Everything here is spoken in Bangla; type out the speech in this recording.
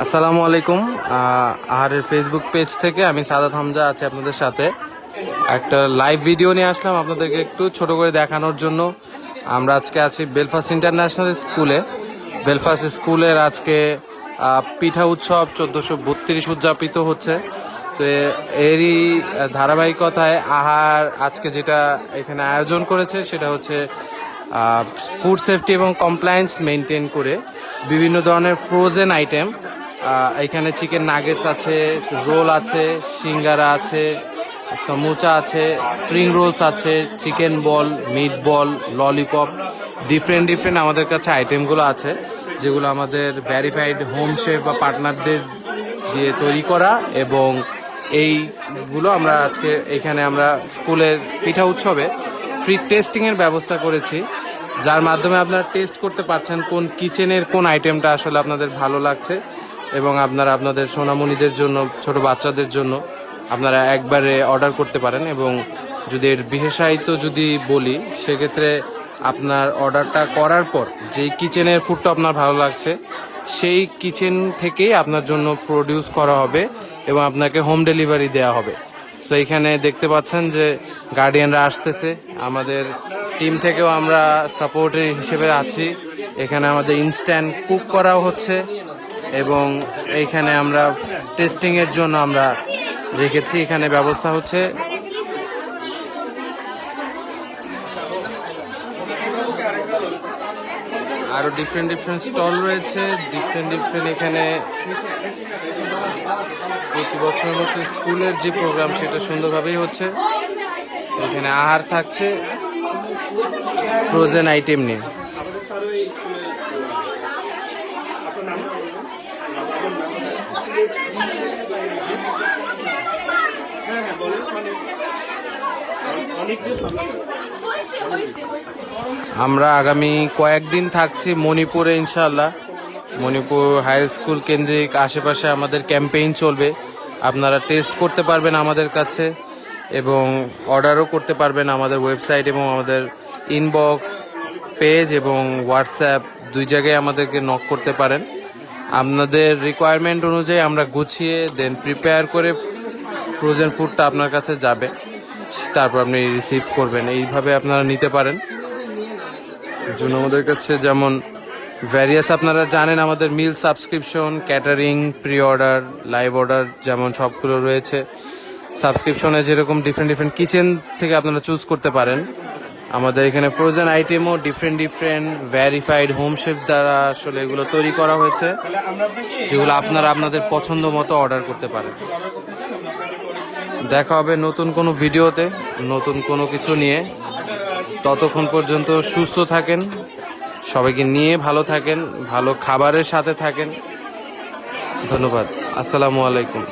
আসসালামু আলাইকুম। আহারের ফেসবুক পেজ থেকে আমি সাদাত হামজা আছি আপনাদের সাথে। একটা লাইভ ভিডিও নিয়ে আসলাম আপনাদেরকে একটু ছোট করে দেখানোর জন্য। আমরা আজকে আছি বেলফাস্ট ইন্টারন্যাশনাল স্কুলে। বেলফাস্ট স্কুলের আজকে পিঠা উৎসব 1432 উদযাপিত হচ্ছে। তো এরই ধারাবাহিকতায় আহার আজকে যেটা এখানে আয়োজন করেছে সেটা হচ্ছে ফুড সেফটি এবং কমপ্লায়েন্স মেনটেন করে বিভিন্ন ধরনের ফ্রোজেন আইটেম। এখানে চিকেন নাগেটস আছে, রোল আছে, সিঙ্গারা আছে, সমুচা আছে, স্প্রিং রোলস আছে, চিকেন বল, মিট বল, ললিপপ, ডিফারেন্ট আমাদের কাছে আইটেমগুলো আছে যেগুলো আমাদের ভ্যারিফাইড হোম শেফ বা পার্টনারদের দিয়ে তৈরি করা। এবং এইগুলো আমরা আজকে এখানে আমরা স্কুলের পিঠা উৎসবে ফ্রি টেস্টিংয়ের ব্যবস্থা করেছি, যার মাধ্যমে আপনারা টেস্ট করতে পারছেন কোন কিচেনের কোন আইটেমটা আসলে আপনাদের ভালো লাগছে। এবং আপনারা আপনাদের সোনামণিদের জন্য, ছোট বাচ্চাদের জন্য আপনারা একবারে অর্ডার করতে পারেন। এবং যদি এর বিশেষায়িত যদি বলি, সেক্ষেত্রে আপনার অর্ডারটা করার পর যেই কিচেনের ফুডটা আপনার ভালো লাগছে সেই কিচেন থেকেই আপনার জন্য প্রডিউস করা হবে এবং আপনাকে হোম ডেলিভারি দেওয়া হবে। সো এখানে দেখতে পাচ্ছেন যে গার্ডিয়ানরা আসতেছে, আমাদের টিম থেকেও আমরা সাপোর্টের হিসেবে আছি। এখানে আমাদের ইনস্ট্যান্ট কুক করাও হচ্ছে এবং এইখানে আমরা টেস্টিংয়ের জন্য আমরা রেখেছি, এখানে ব্যবস্থা হচ্ছে। আরো ডিফারেন্ট স্টল রয়েছে, ডিফারেন্ট এখানে প্রতি বছরের মতো স্কুলের যে প্রোগ্রাম সেটা সুন্দরভাবেই হচ্ছে। এখানে আহার থাকছে ফ্রোজেন আইটেম নিয়ে। আমরা আগামী কয়েকদিন থাকছি মণিপুরে ইনশাআল্লাহ। মণিপুর হাই স্কুল কেন্দ্রিক আশেপাশে আমাদের ক্যাম্পেইন চলবে। আপনারা টেস্ট করতে পারবেন আমাদের কাছে এবং অর্ডারও করতে পারবেন আমাদের ওয়েবসাইট এবং আমাদের ইনবক্স পেজ এবং হোয়াটসঅ্যাপ দুই জায়গায় আমাদেরকে নক করতে পারেন। আপনাদের রিকোয়ারমেন্ট অনুযায়ী আমরা গুছিয়ে দেন প্রিপেয়ার করে ফ্রোজেন ফুডটা আপনার কাছে যাবে, তারপর আপনি রিসিভ করবেন। এইভাবে আপনারা নিতে পারেন। জন্য আমাদের কাছে যেমন ভ্যারিয়াস আপনারা জানেন আমাদের meal subscription, catering, pre order, live order যেমন সবগুলো রয়েছে। সাবস্ক্রিপশনে যেরকম ডিফারেন্ট কিচেন থেকে আপনারা চুজ করতে পারেন, আমাদের এখানে ফ্রোজেন আইটেমও ডিফারেন্ট ভ্যারিফাইড হোম শেফ দ্বারা আসলে এগুলো তৈরি করা হয়েছে, যেগুলো আপনারা আপনাদের পছন্দ মতো অর্ডার করতে পারেন। দেখা হবে নতুন কোনো ভিডিওতে, নতুন কোনো কিছু নিয়ে। ততক্ষণ পর্যন্ত সুস্থ থাকেন, সবাইকে নিয়ে ভালো থাকেন, ভালো খাবারের সাথে থাকেন। ধন্যবাদ। আসসালামু আলাইকুম।